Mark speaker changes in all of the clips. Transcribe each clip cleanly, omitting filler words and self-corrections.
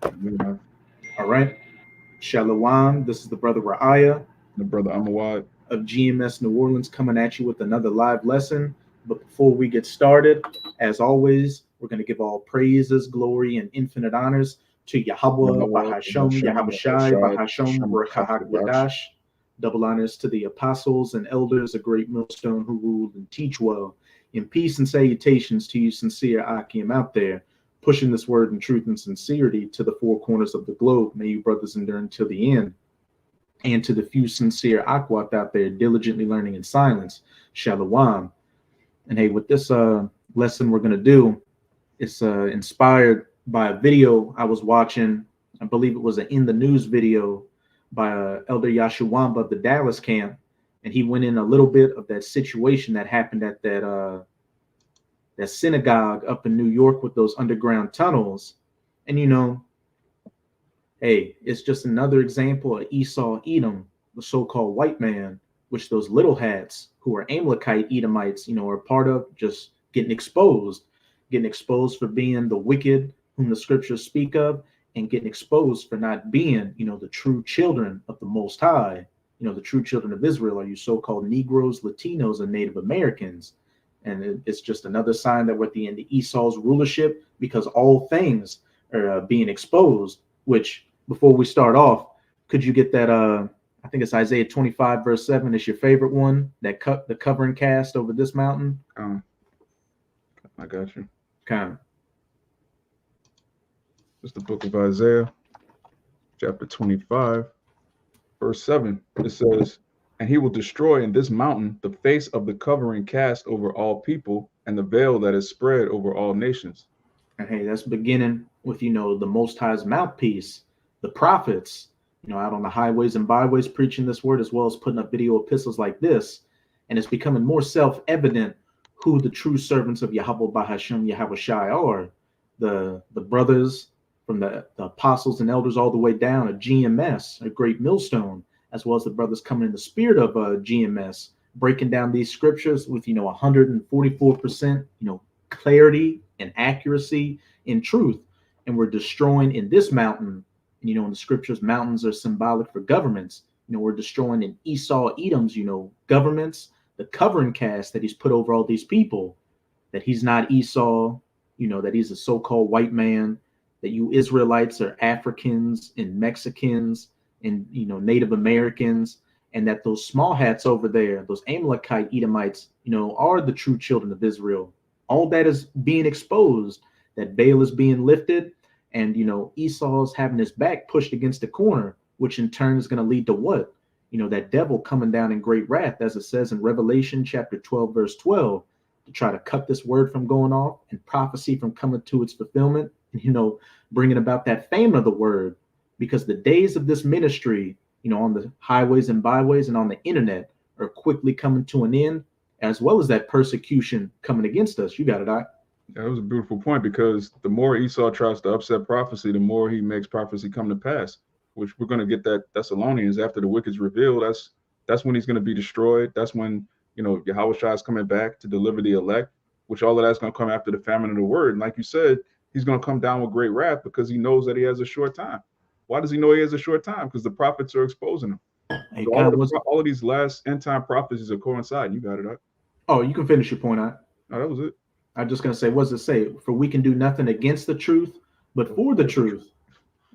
Speaker 1: Yeah,
Speaker 2: All right. Shalom. This is the brother Ra'aya
Speaker 1: the brother Amawad.
Speaker 2: of GMS New Orleans coming at you with another live lesson. But before we get started, as always, we're going to give all praises, glory, and infinite honors to Yahweh,
Speaker 1: Yahweh,
Speaker 2: Bahasham,
Speaker 1: Hashem,
Speaker 2: Yahawashi,
Speaker 1: Yahushai,
Speaker 2: Bahasham,
Speaker 1: Hashem,
Speaker 2: Rakahak
Speaker 1: Rakatadash.
Speaker 2: Wadash. Double honors to the apostles and elders, a great millstone who ruled and teach well. In peace and salutations to you, sincere Akim out there, pushing this word in truth and sincerity to the four corners of the globe. May you brothers endure until the end. And to the few sincere Akwat out there diligently learning in silence, Shalom. And hey, with this lesson we're going to do, it's inspired by a video I was watching. I believe it was an In the News video by Elder Yashuamba of the Dallas camp. And he went in a little bit of that situation that happened at that synagogue up in New York with those underground tunnels. And hey, it's just another example of Esau Edom, the so-called white man, which those little hats who are Amalekite Edomites, are part of, just getting exposed for being the wicked whom the scriptures speak of, and getting exposed for not being, the true children of the Most High, the true children of Israel are you so-called Negroes, Latinos, and Native Americans. And it's just another sign that we're at the end of Esau's rulership because all things are being exposed, which before we start off, could you get that I think it's Isaiah 25 verse 7 is your favorite one, that cut the covering cast over this mountain?
Speaker 1: Um, I got you.
Speaker 2: Kind of.
Speaker 1: It's the book of Isaiah, chapter 25, verse 7. It says, "And he will destroy in this mountain the face of the covering cast over all people, and the veil that is spread over all nations."
Speaker 2: And hey, that's beginning with, the Most High's mouthpiece, the prophets, out on the highways and byways preaching this word, as well as putting up video epistles like this. And it's becoming more self-evident who the true servants of Yahweh Bahasham Yahweh Shai are. The brothers from the apostles and elders all the way down, a GMS, a great millstone, as well as the brothers coming in the spirit of GMS, breaking down these scriptures with 144% clarity and accuracy in truth. And we're destroying in this mountain, in the scriptures, mountains are symbolic for governments. We're destroying in Esau Edom's, governments, the covering cast that he's put over all these people, that he's not Esau, that he's a so-called white man, that you Israelites are Africans and Mexicans and, Native Americans, and that those small hats over there, those Amalekite Edomites, are the true children of Israel. All that is being exposed, that veil is being lifted, and Esau's having his back pushed against the corner, which in turn is going to lead to what? That devil coming down in great wrath, as it says in Revelation chapter 12 verse 12, to try to cut this word from going off and prophecy from coming to its fulfillment, and bringing about that fame of the word, because the days of this ministry, on the highways and byways and on the internet, are quickly coming to an end, as well as that persecution coming against us. You got it, I.
Speaker 1: That was a beautiful point because the more Esau tries to upset prophecy, the more he makes prophecy come to pass. Which we're going to get that Thessalonians after the wicked's revealed. That's when he's going to be destroyed. That's when Yahweh Shai is coming back to deliver the elect. Which all of that's going to come after the famine of the word. And like you said, he's going to come down with great wrath because he knows that he has a short time. Why does he know he has a short time? Because the prophets are exposing him.
Speaker 2: Hey,
Speaker 1: So
Speaker 2: God was.
Speaker 1: all of these last end time prophecies are coinciding. You got it. Right?
Speaker 2: Oh, you can finish your point, I.
Speaker 1: Oh, that was it.
Speaker 2: I'm just gonna say, what does it say? For we can do nothing against the truth, but for the truth.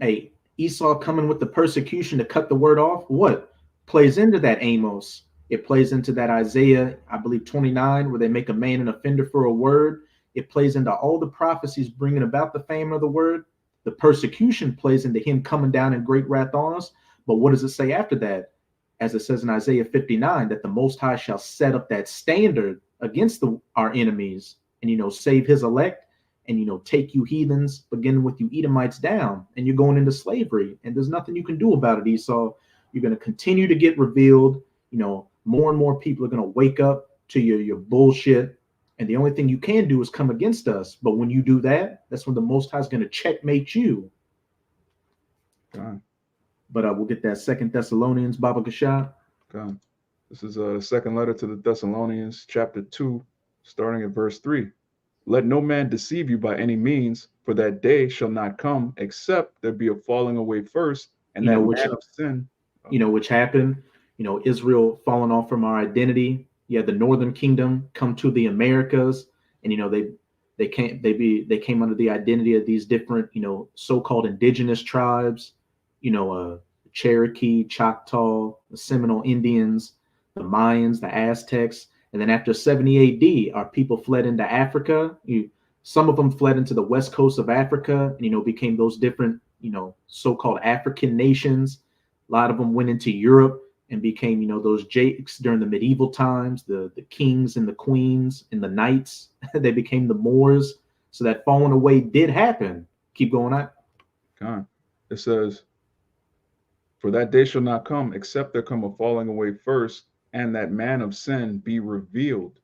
Speaker 2: Hey, Esau coming with the persecution to cut the word off. What plays into that Amos? It plays into that Isaiah, I believe 29, where they make a man an offender for a word. It plays into all the prophecies bringing about the fame of the word. The persecution plays into him coming down in great wrath on us. But what does it say after that? As it says in Isaiah 59, that the Most High shall set up that standard against our enemies, and save his elect, and take you heathens, beginning with you Edomites, down, and you're going into slavery, and there's nothing you can do about it, Esau. You're going to continue to get revealed. More and more people are going to wake up to your bullshit, and the only thing you can do is come against us. But when you do that, that's when the Most High is going to checkmate you.
Speaker 1: God.
Speaker 2: But we'll get that Second Thessalonians, Baba Kashah.
Speaker 1: God. This is the second letter to the Thessalonians, chapter 2, starting at verse 3. "Let no man deceive you by any means, For that day shall not come except there be a falling away first, and
Speaker 2: You know,
Speaker 1: that
Speaker 2: which
Speaker 1: man of sin.
Speaker 2: which happened. Israel falling off from our identity. You had the Northern Kingdom come to the Americas, and they came under the identity of these different so-called indigenous tribes. Cherokee, Choctaw, the Seminole Indians, the Mayans, the Aztecs, and then after 70 A.D., our people fled into Africa. Some of them fled into the west coast of Africa, and became those different so-called African nations. A lot of them went into Europe and became, those jakes during the medieval times, the kings and the queens and the knights. They became the Moors. So that falling away did happen. Keep going on.
Speaker 1: God. It says, for that day shall not come except there come a falling away first, and that man of sin be revealed,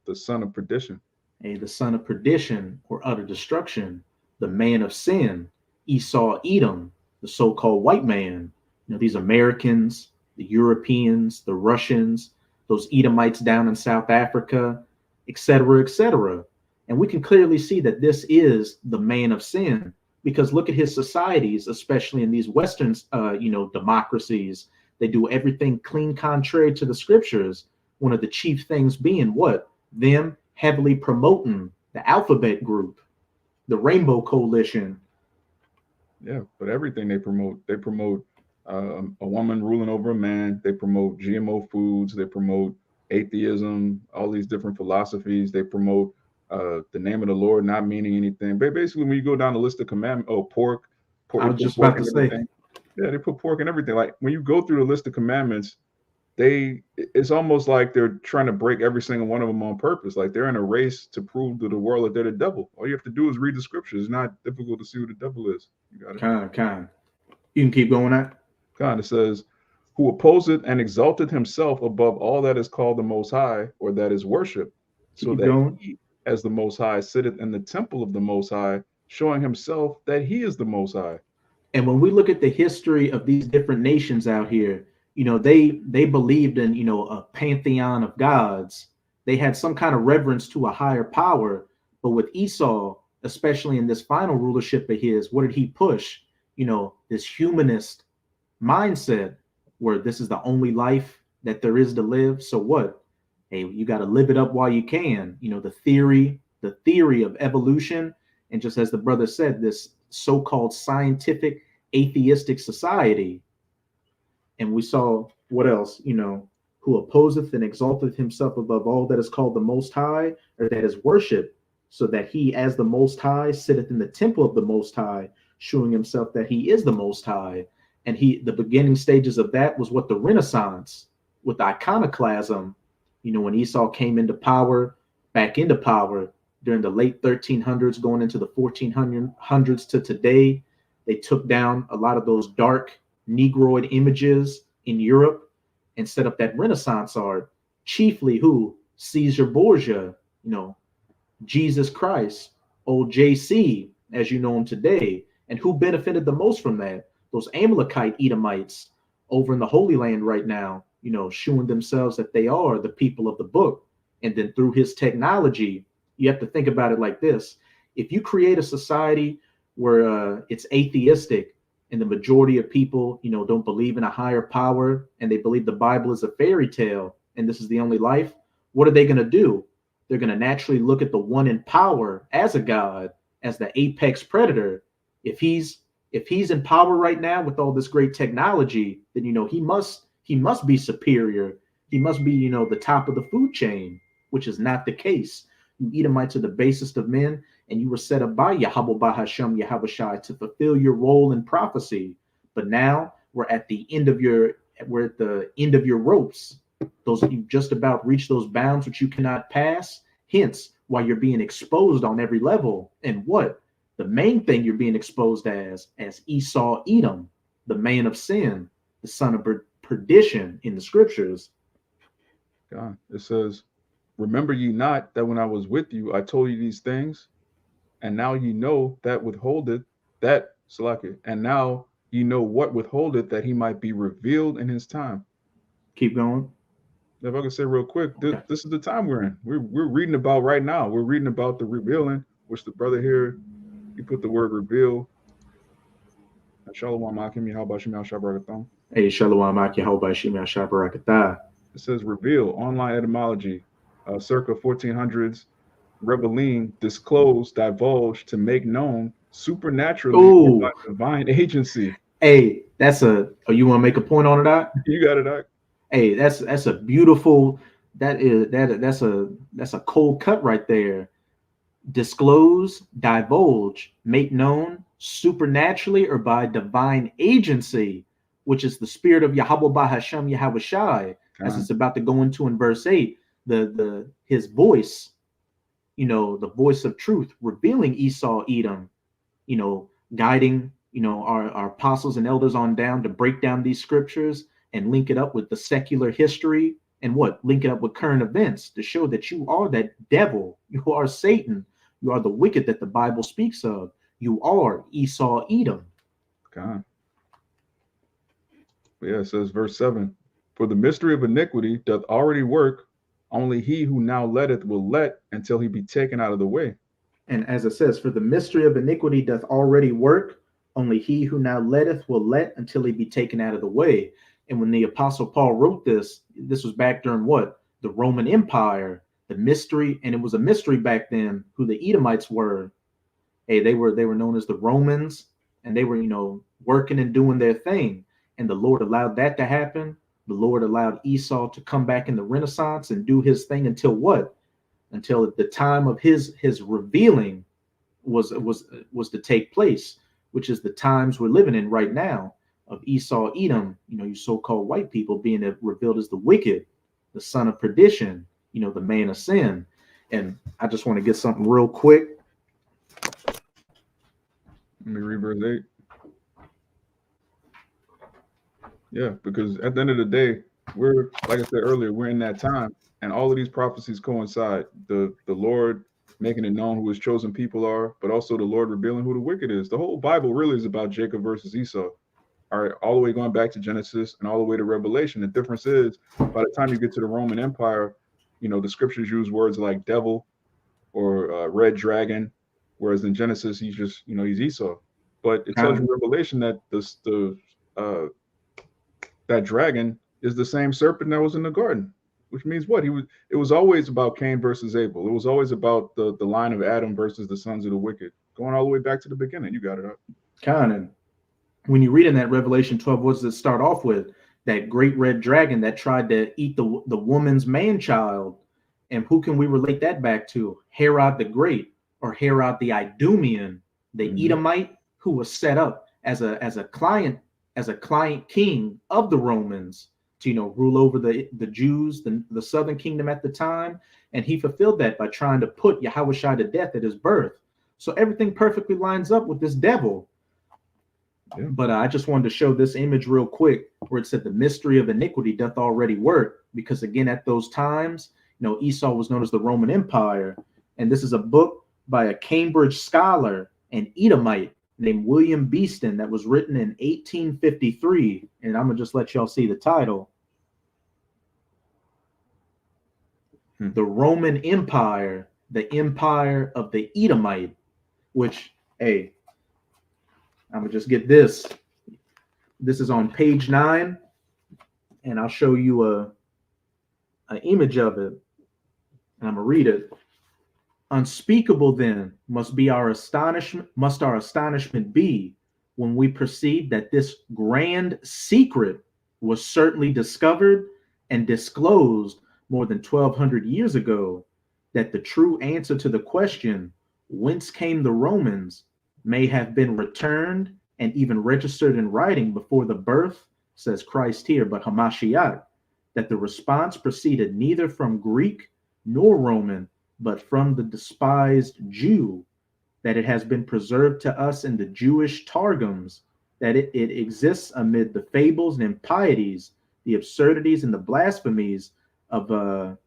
Speaker 1: the son of perdition.
Speaker 2: The son of perdition or utter destruction, the man of sin, Esau, Edom, the so-called white man. These Americans, the Europeans, the Russians, those Edomites down in South Africa, etc., etc. And we can clearly see that this is the man of sin, because look at his societies, especially in these Western, democracies. They do everything clean contrary to the scriptures. One of the chief things being what? Them heavily promoting the alphabet group, the Rainbow Coalition.
Speaker 1: Yeah, but everything they promote a woman ruling over a man. They promote GMO foods. They promote atheism, all these different philosophies. They promote the name of the Lord not meaning anything. But basically, when you go down the list of commandments, pork,
Speaker 2: I was just about to say.
Speaker 1: Yeah, they put pork in everything. Like when you go through the list of commandments, it's almost like they're trying to break every single one of them on purpose. Like they're in a race to prove to the world that they're the devil. All you have to do is read the scriptures. It's not difficult to see who the devil is. You got it.
Speaker 2: Kind. You can keep going on.
Speaker 1: God, it says, who opposeth and exalteth himself above all that is called the Most High, or that is worship, so that he, as the Most High, sitteth in the temple of the Most High, showing himself that he is the Most High.
Speaker 2: And when we look at the history of these different nations out here, they believed in, a pantheon of gods. They had some kind of reverence to a higher power. But with Esau, especially in this final rulership of his, what did he push? This humanist mindset where this is the only life that there is to live. So what? Hey, you got to live it up while you can. The theory of evolution. And just as the brother said, this so-called scientific atheistic society. And we saw what else, who opposeth and exalteth himself above all that is called the Most High, or that is worship, so that he as the Most High sitteth in the temple of the Most High, showing himself that he is the Most High. And the beginning stages of that was what the Renaissance, with the iconoclasm, when Esau came back into power during the late 1300s, going into the 1400s to today. They took down a lot of those dark Negroid images in Europe and set up that Renaissance art, chiefly who? Caesar Borgia, Jesus Christ, old JC, as you know him today. And who benefited the most from that? Those Amalekite Edomites over in the Holy Land right now, showing themselves that they are the people of the book. And then through his technology, you have to think about it like this. If you create a society where it's atheistic and the majority of people, don't believe in a higher power and they believe the Bible is a fairy tale and this is the only life, what are they going to do? They're going to naturally look at the one in power as a god, as the apex predator. If he's in power right now with all this great technology, then he must be superior. He must be the top of the food chain, which is not the case. You Edomites are the basest of men, and you were set up by Yahweh Bahashem Yahushai to fulfill your role in prophecy. But now we're at the end of your ropes. You've just about reached those bounds which you cannot pass. Hence, why you're being exposed on every level. And what? The main thing you're being exposed as Esau Edom, the man of sin, the son of perdition in the scriptures.
Speaker 1: God, it says, remember ye not that when I was with you, I told you these things, and now you know that withholdeth that Salaki, and now you know what withholdeth that he might be revealed in his time.
Speaker 2: Keep going.
Speaker 1: If I can say real quick, this is the time we're in. We're reading about right now. We're reading about the revealing, which the brother here, You put the word reveal. Shalom Akim, how about Shemel Shabarathon?
Speaker 2: Hey, Shalom Aki, how about Shimei Shabarakatah?
Speaker 1: It says reveal, online etymology, circa 1400s, revealing, disclose, divulge, to make known, supernaturally or by
Speaker 2: Oh,
Speaker 1: divine agency.
Speaker 2: hey, that's a. Oh, you want to make a point on that?
Speaker 1: You got it, Doc.
Speaker 2: Hey, that's a beautiful. That's a cold cut right there. Disclose, divulge, make known, supernaturally or by divine agency, which is the spirit of Yahweh Bahashem Yahweh Shai, as it's about to go into in verse 8. The his voice, the voice of truth, revealing Esau, Edom, guiding, our apostles and elders on down to break down these scriptures and link it up with the secular history and link it up with current events to show that you are that devil, you are Satan, you are the wicked that the Bible speaks of, you are Esau, Edom.
Speaker 1: God. Yeah, it says verse 7, for the mystery of iniquity doth already work, only he who now letteth will let until he be taken out of the way.
Speaker 2: And as it says, for the mystery of iniquity doth already work, only he who now letteth will let until he be taken out of the way. And when the Apostle Paul wrote this was back during what? The Roman Empire, the mystery, and it was a mystery back then who the Edomites were. Hey, they were known as the Romans, and they were, working and doing their thing. And the Lord allowed that to happen. The Lord allowed Esau to come back in the Renaissance and do his thing until what? Until the time of his revealing was to take place, which is the times we're living in right now of Esau, Edom, you so-called white people being revealed as the wicked, the son of perdition, the man of sin. And I just want to get something real quick.
Speaker 1: Let me read verse 8. Yeah, because at the end of the day, we're, like I said earlier, we're in that time, and all of these prophecies coincide. The Lord making it known who his chosen people are, but also the Lord revealing who the wicked is. The whole Bible really is about Jacob versus Esau. All right, all the way going back to Genesis and all the way to Revelation. The difference is, by the time you get to the Roman Empire, the scriptures use words like devil or red dragon, whereas in Genesis he's just, he's Esau. But it tells you in Revelation that that dragon is the same serpent that was in the garden, which means what? It was always about Cain versus Abel. It was always about the line of Adam versus the sons of the wicked, going all the way back to the beginning. You got it up.
Speaker 2: Conan, when you read in that Revelation 12, what does it start off with? That great red dragon that tried to eat the woman's man-child. And who can we relate that back to? Herod the Great, or Herod the Idumean, the Edomite, who was set up as a client king of the Romans to rule over the Jews, the southern kingdom at the time. And he fulfilled that by trying to put Yahushua to death at his birth. So everything perfectly lines up with this devil. Yeah. But I just wanted to show this image real quick where it said the mystery of iniquity doth already work, because again, at those times, Esau was known as the Roman Empire. And this is a book by a Cambridge scholar and Edomite named William Beeston that was written in 1853. And I'm gonna just let y'all see the title. The Roman Empire, the Empire of the Edomite, which, hey, I'm gonna just get this. This is on page 9, and I'll show you an image of it. And I'm gonna read it. Unspeakable then must our astonishment be when we perceive that this grand secret was certainly discovered and disclosed more than 1,200 years ago, that the true answer to the question, whence came the Romans, may have been returned and even registered in writing before the birth, says Christ here, but Hamashiach, that the response proceeded neither from Greek nor Roman, but from the despised Jew, that it has been preserved to us in the Jewish Targums, that it exists amid the fables and impieties, the absurdities and the blasphemies of the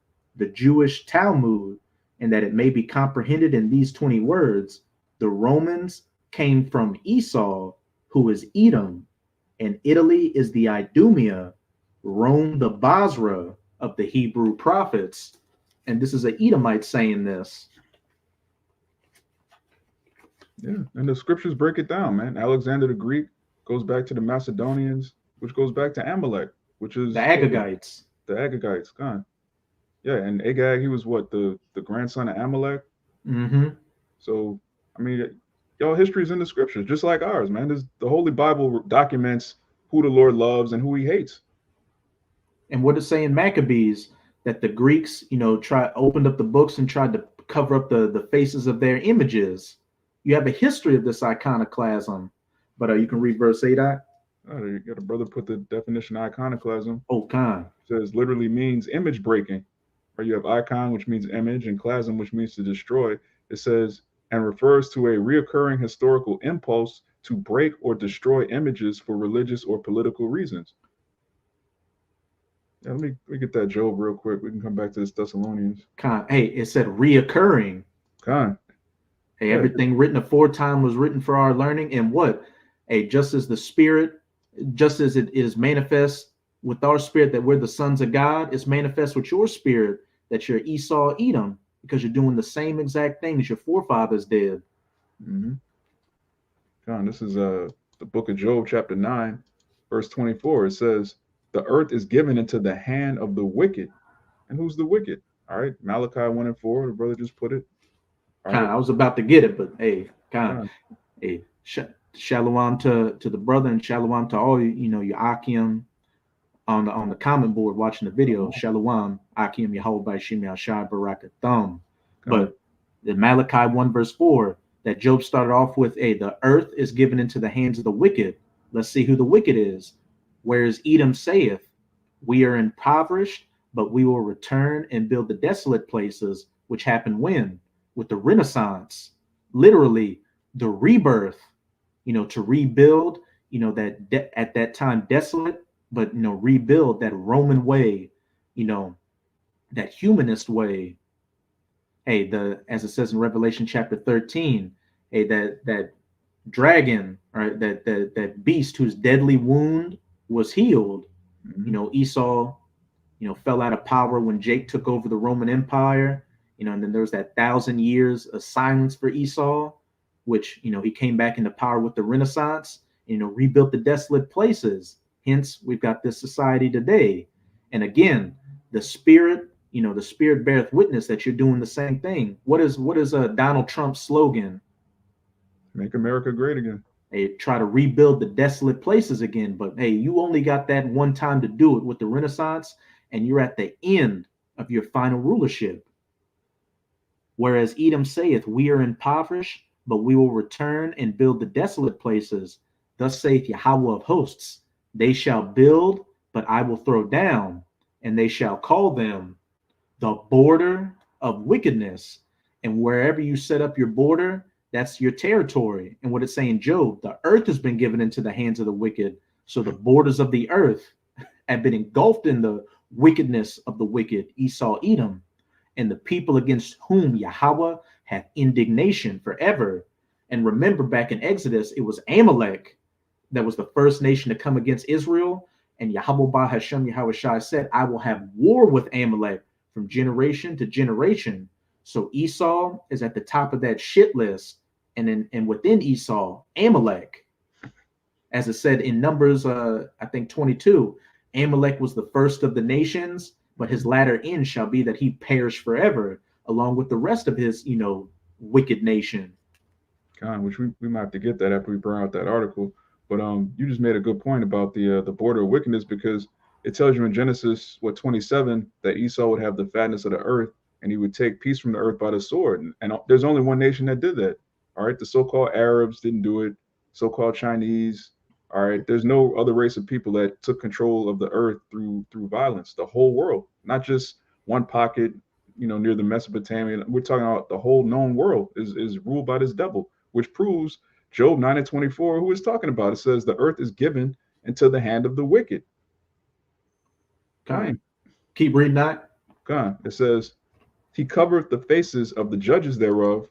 Speaker 2: Jewish Talmud, and that it may be comprehended in these 20 words. The Romans came from Esau, who is Edom, and Italy is the Idumea, Rome the Basra of the Hebrew prophets. And this is an Edomite saying this.
Speaker 1: Yeah, and the scriptures break it down, man. Alexander the Greek goes back to the Macedonians, which goes back to Amalek, which
Speaker 2: The
Speaker 1: is what
Speaker 2: Agagites.
Speaker 1: the Agagites. God, yeah, and Agag, he was what the grandson of Amalek.
Speaker 2: Hmm.
Speaker 1: So I mean, y'all history is in the scriptures, just like ours, man. The Holy Bible documents who the Lord loves and who He hates.
Speaker 2: And what it say in Maccabees that the Greeks, opened up the books and tried to cover up the faces of their images. You have a history of this iconoclasm, but you can read verse 8.
Speaker 1: Oh, you got a brother put the definition of iconoclasm.
Speaker 2: Oh, con.
Speaker 1: Says literally means image breaking. Or you have icon, which means image, and clasm, which means to destroy. It says and refers to a reoccurring historical impulse to break or destroy images for religious or political reasons. Yeah, let me get that Job real quick. We can come back to this Thessalonians.
Speaker 2: Con. Hey, it said reoccurring.
Speaker 1: Con.
Speaker 2: Hey,
Speaker 1: Yeah.
Speaker 2: everything written aforetime was written for our learning. And what? Hey, just as the Spirit, just as it is manifest with our spirit that we're the sons of God, it's manifest with your spirit that you're Esau, Edom, because you're doing the same exact things your forefathers did.
Speaker 1: Mm-hmm. Con, this is the book of Job, chapter 9, verse 24. It says, the earth is given into the hand of the wicked. And who's the wicked? All right, Malachi 1 and 4, the brother just put it. All
Speaker 2: Kind
Speaker 1: right.
Speaker 2: I was about to get it, but hey,
Speaker 1: Con.
Speaker 2: hey, shalom to the brother and shalom to all your Akim on the comment board watching the video. Shalom, Akim Yahweh Shimi Ashai Barakathum. But the Malachi 1 verse 4 that Job started off with, the earth is given into the hands of the wicked. Let's see who the wicked is. Whereas Edom saith, we are impoverished, but we will return and build the desolate places, which happened when? With the Renaissance, literally the rebirth, to rebuild, that at that time desolate, but rebuild that Roman way, that humanist way. Hey, as it says in Revelation chapter 13, hey, that dragon, right, that beast whose deadly wound was healed.
Speaker 1: Mm-hmm.
Speaker 2: Esau, fell out of power when Jake took over the Roman Empire, and then there was that 1,000 years of silence for Esau, which, he came back into power with the Renaissance, rebuilt the desolate places. Hence, we've got this society today. And again, the spirit beareth witness that you're doing the same thing. What is Donald Trump's slogan?
Speaker 1: Make America great again.
Speaker 2: Hey, try to rebuild the desolate places again. But hey, you only got that one time to do it with the Renaissance, and you're at the end of your final rulership. Whereas Edom saith, we are impoverished, but we will return and build the desolate places. Thus saith Yahweh of hosts, they shall build, but I will throw down, and they shall call them the border of wickedness. And wherever you set up your border, that's your territory. And what it's saying, Job, the earth has been given into the hands of the wicked. So the borders of the earth have been engulfed in the wickedness of the wicked, Esau, Edom, and the people against whom Yahweh hath indignation forever. And remember, back in Exodus, it was Amalek that was the first nation to come against Israel. And Yahweh Ba Hashem Yahweh Shai said, I will have war with Amalek from generation to generation. So Esau is at the top of that shit list. And within Esau, Amalek, as it said in Numbers, I think 22, Amalek was the first of the nations, but his latter end shall be that he perish forever, along with the rest of his, wicked nation.
Speaker 1: Con, which we might have to get that after we burn out that article. But you just made a good point about the border of wickedness, because it tells you in Genesis 27 that Esau would have the fatness of the earth and he would take peace from the earth by the sword. And there's only one nation that did that. All right, the so-called Arabs didn't do it. So-called Chinese. All right, there's no other race of people that took control of the earth through violence. The whole world, not just one pocket, near the Mesopotamia. We're talking about the whole known world is ruled by this devil, which proves Job 9 and 24, who is talking about. It says the earth is given into the hand of the wicked.
Speaker 2: Okay. Keep reading that.
Speaker 1: God, it says, he covereth the faces of the judges thereof.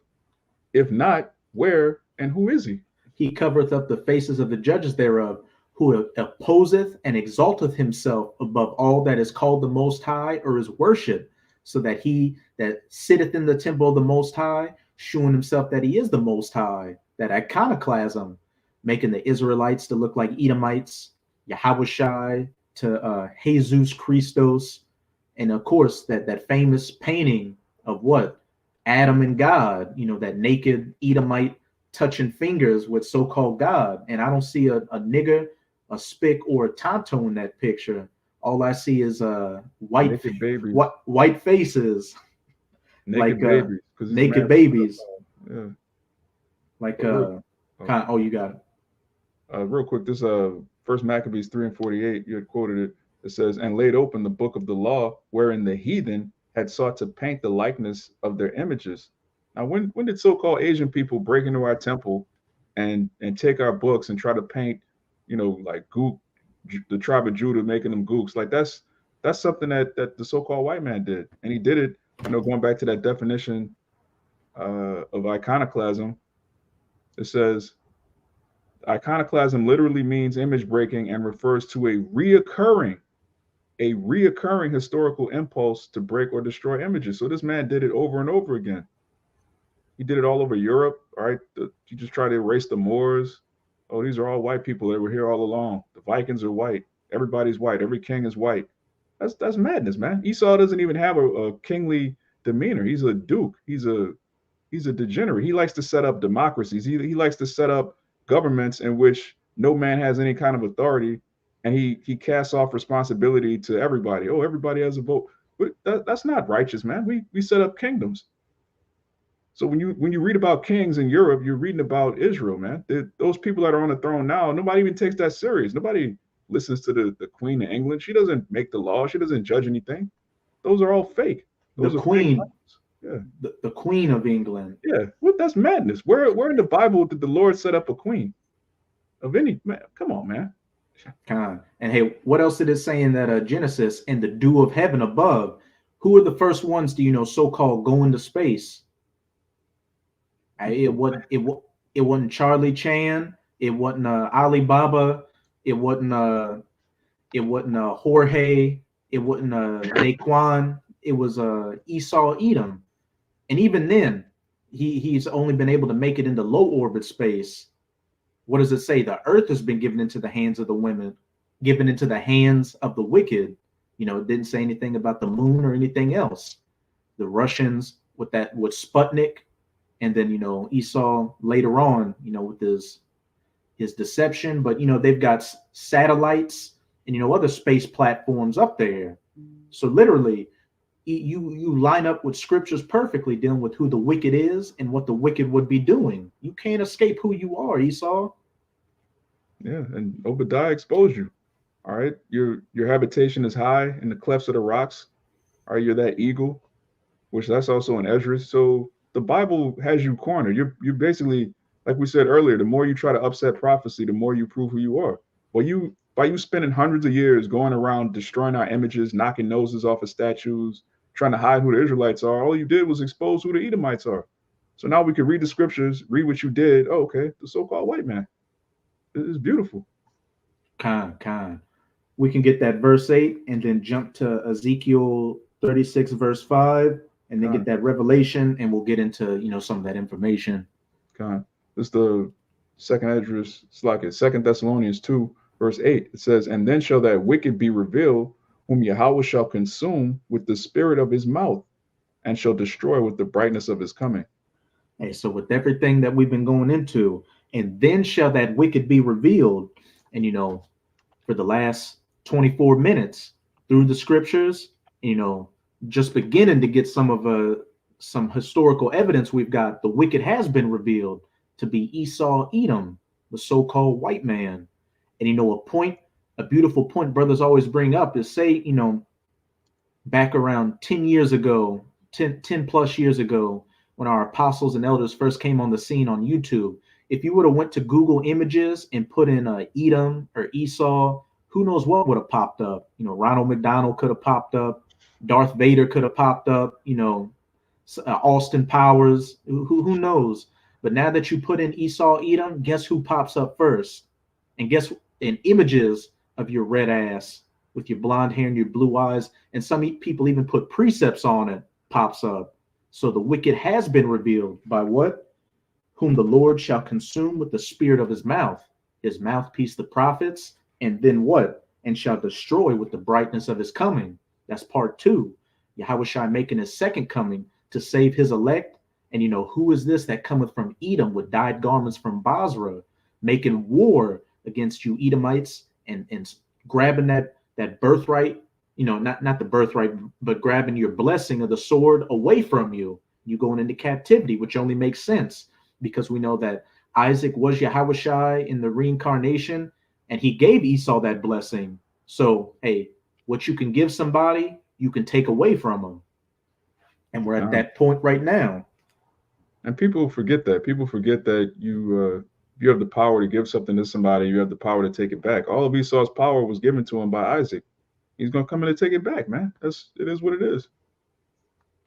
Speaker 1: If not, where and who is he?
Speaker 2: He covereth up the faces of the judges thereof, who opposeth and exalteth himself above all that is called the Most High or is worship, so that he that sitteth in the temple of the Most High, shewing himself that he is the Most High, that iconoclasm, making the Israelites to look like Edomites, Yahushai to Jesus Christos, and of course that famous painting of what? Adam and God, that naked Edomite touching fingers with so-called God. And I don't see a nigger, a spick, or a tonto in that picture. All I see is white faces.
Speaker 1: Naked babies.
Speaker 2: Naked babies.
Speaker 1: Yeah.
Speaker 2: Like you got it.
Speaker 1: Real quick, this First Maccabees 3:48, you had quoted it. It says, and laid open the book of the law, wherein the heathen had sought to paint the likeness of their images. Now, when did so-called Asian people break into our temple and take our books and try to paint, like Gook, the tribe of Judah, making them gooks? Like that's something that the so-called white man did, and he did it. Going back to that definition of iconoclasm, it says iconoclasm literally means image breaking and refers to a reoccurring historical impulse to break or destroy images. So this man did it over and over again. He did it all over Europe. All right, he just tried to erase the Moors. Oh, these are all white people that were here all along. The Vikings are white. Everybody's white. Every king is white. That's madness, man. Esau doesn't even have a kingly demeanor. He's a duke. He's a degenerate. He likes to set up democracies. He likes to set up governments in which no man has any kind of authority, and he casts off responsibility to everybody. Oh, everybody has a vote. But that's not righteous, man. We set up kingdoms. So when you read about kings in Europe, you're reading about Israel, man. Those people that are on the throne now, nobody even takes that serious. Nobody listens to the Queen of England. She doesn't make the law. She doesn't judge anything. Those are all fake. Those
Speaker 2: the Queen, the Queen of England.
Speaker 1: Yeah, that's madness. Where in the Bible did the Lord set up a queen of any man? Come on, man.
Speaker 2: And hey, what else did it say in that Genesis? And the dew of heaven above. Who are the first ones to so-called go into space? It wasn't Charlie Chan. It wasn't Alibaba. It wasn't Jorge. It wasn't Naquan. It was Esau Edom. And even then, he's only been able to make it into low orbit space. What does it say? The earth has been given into the hands of the women, given into the hands of the wicked. It didn't say anything about the moon or anything else. The Russians with Sputnik, and then Esau later on, with his deception. But they've got satellites and other space platforms up there. So literally, you line up with scriptures perfectly, dealing with who the wicked is and what the wicked would be doing. You can't escape who you are, Esau.
Speaker 1: Yeah, and Obadiah exposed you. All right, your habitation is high in the clefts of the rocks. All right, you're that eagle, which that's also in Esdras. So the Bible has you cornered. You're basically, like we said earlier, the more you try to upset prophecy, the more you prove who you are. Well, by you spending hundreds of years going around destroying our images, knocking noses off of statues, trying to hide who the Israelites are, all you did was expose who the Edomites are. So now we can read the scriptures, read what you did. Oh, okay, the so-called white man. It's beautiful.
Speaker 2: We can get that verse 8 and then jump to Ezekiel 36 verse 5 and then get that revelation, and we'll get into some of that information.
Speaker 1: This is the second Esdras, it's like it, 2 Thessalonians 2 verse 8. It says, and then shall that wicked be revealed, whom Yahweh shall consume with the spirit of his mouth, and shall destroy with the brightness of his coming.
Speaker 2: Hey, so with everything that we've been going into, and then shall that wicked be revealed, and for the last 24 minutes through the scriptures, just beginning to get some historical evidence, we've got the wicked has been revealed to be Esau Edom, the so-called white man. And a beautiful point brothers always bring up is, say, back around 10 years ago, 10 plus years ago, when our apostles and elders first came on the scene on YouTube, if you would have went to Google Images and put in Edom or Esau, who knows what would have popped up? Ronald McDonald could have popped up. Darth Vader could have popped up. Austin Powers. Who knows? But now that you put in Esau Edom, guess who pops up first? And guess in images of your red ass with your blonde hair and your blue eyes, and some people even put precepts on it, pops up. So the wicked has been revealed by what? whom the Lord shall consume with the spirit of his mouthpiece, the prophets, and then what? And shall destroy with the brightness of his coming. That's part two. Yahushua making his second coming to save his elect. And who is this that cometh from Edom with dyed garments from Basra, making war against you Edomites and grabbing that birthright, not the birthright, but grabbing your blessing of the sword away from you. You going into captivity, which only makes sense because we know that Isaac was Yahushua in the reincarnation, and he gave Esau that blessing. So, hey, what you can give somebody, you can take away from them. And we're at that point right now.
Speaker 1: And people forget that. People forget that you have the power to give something to somebody. You have the power to take it back. All of Esau's power was given to him by Isaac. He's going to come in and take it back, man. It is what it is.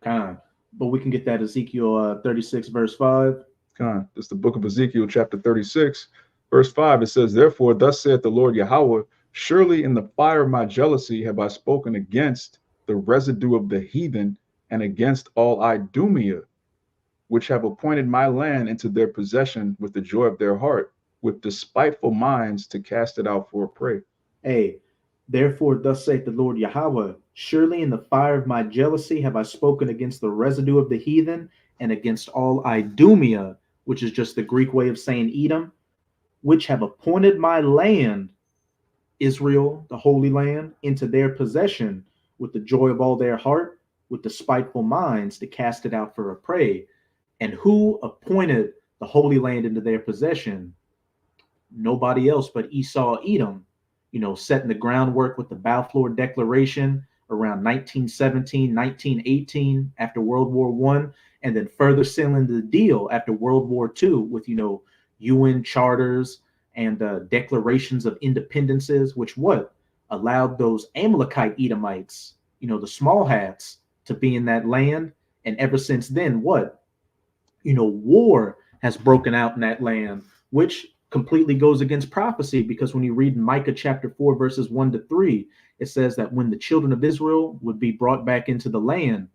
Speaker 2: But we can get that Ezekiel 36, verse 5.
Speaker 1: It's the book of Ezekiel, chapter 36, verse 5. It says, therefore, thus saith the Lord Yahweh, surely in the fire of my jealousy have I spoken against the residue of the heathen and against all Idumea, which have appointed my land into their possession with the joy of their heart, with despiteful minds to cast it out for a prey.
Speaker 2: Hey, therefore, thus saith the Lord Yahweh, surely in the fire of my jealousy have I spoken against the residue of the heathen and against all Idumea, which is just the Greek way of saying Edom, which have appointed my land, Israel, the Holy Land, into their possession with the joy of all their heart, with despiteful minds to cast it out for a prey. And who appointed the Holy Land into their possession? Nobody else but Esau, Edom, setting the groundwork with the Balfour Declaration around 1917, 1918 after World War I, and then further sealing the deal after World War II with, UN charters and declarations of independences, which allowed those Amalekite Edomites, the small hats, to be in that land. And ever since then, war has broken out in that land, which completely goes against prophecy, because when you read Micah chapter 4, verses 1-3, it says that when the children of Israel would be brought back into the land,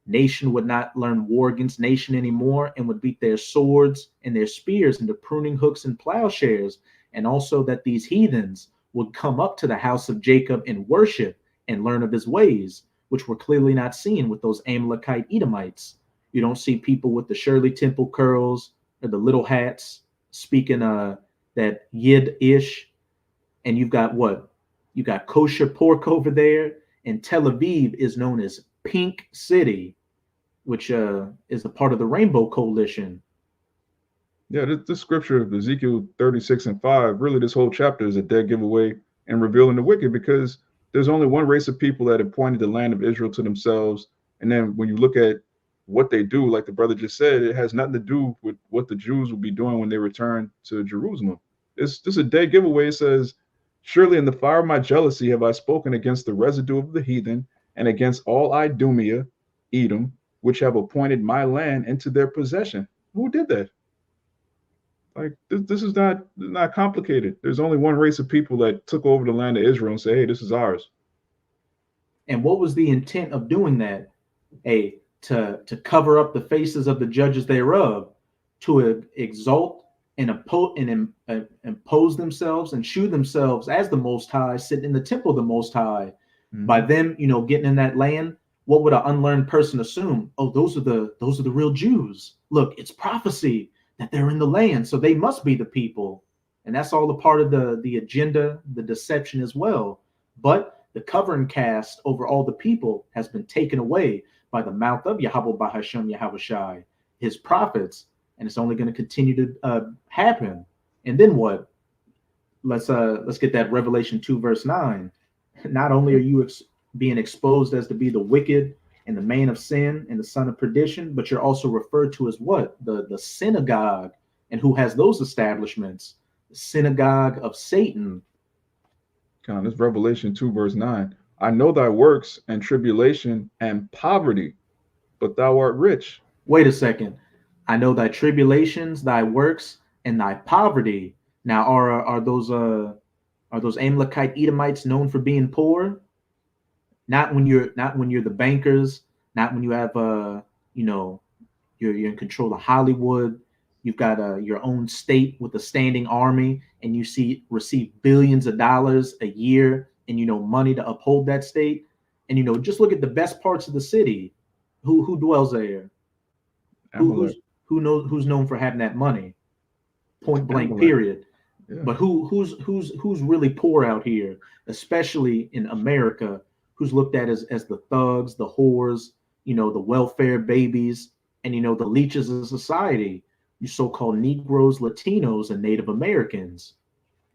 Speaker 2: nation would not learn war against nation anymore and would beat their swords and their spears into pruning hooks and plowshares. And also that these heathens would come up to the house of Jacob and worship and learn of his ways, which were clearly not seen with those Amalekite Edomites. You don't see people with the Shirley Temple curls or the little hats speaking that Yiddish. And you've got you got kosher pork over there. And Tel Aviv is known as Pink City, which is a part of the Rainbow Coalition.
Speaker 1: Yeah, this scripture of Ezekiel 36 and 5, really this whole chapter is a dead giveaway and revealing the wicked, because there's only one race of people that appointed the land of Israel to themselves. And then when you look at what they do, like the brother just said, it has nothing to do with what the Jews will be doing when they return to Jerusalem. It's just a dead giveaway. It says, surely in the fire of my jealousy have I spoken against the residue of the heathen and against all Idumea, Edom, which have appointed my land into their possession. Who did that? Like, this is not complicated. There's only one race of people that took over the land of Israel and say, hey, this is ours.
Speaker 2: And what was the intent of doing that? To cover up the faces of the judges thereof, to exalt and impose themselves and shew themselves as the Most High, sitting in the temple of the Most High. Mm-hmm. By them, getting in that land, what would an unlearned person assume? Oh, those are the real Jews. Look, it's prophecy that they're in the land, so they must be the people. And that's all a part of the agenda, the deception as well. But the covering cast over all the people has been taken away by the mouth of Yahweh Bahashem Yahushai, his prophets, and it's only going to continue to happen. And then what? Let's get that Revelation 2 verse 9. Not only are you being exposed as to be the wicked and the man of sin and the son of perdition, but you're also referred to as the synagogue. And who has those establishments? The synagogue of Satan.
Speaker 1: This Revelation 2 verse 9. I know thy works and tribulation and poverty, but thou art rich.
Speaker 2: Wait a second. I know thy tribulations, thy works, and thy poverty. Now, are those Amalekite Edomites known for being poor? Not when you're the bankers, not when you have you're in control of Hollywood, You've got your own state with a standing army, and you receive billions of dollars a year and money to uphold that state. And just look at the best parts of the city. Who dwells there?
Speaker 1: Amalek.
Speaker 2: Who's known for having that money? Point blank,
Speaker 1: Amalek.
Speaker 2: period.
Speaker 1: Yeah.
Speaker 2: But who's really poor out here, especially in America, who's looked at as the thugs, the whores, the welfare babies, and the leeches of society, you so-called Negroes, Latinos, and Native Americans.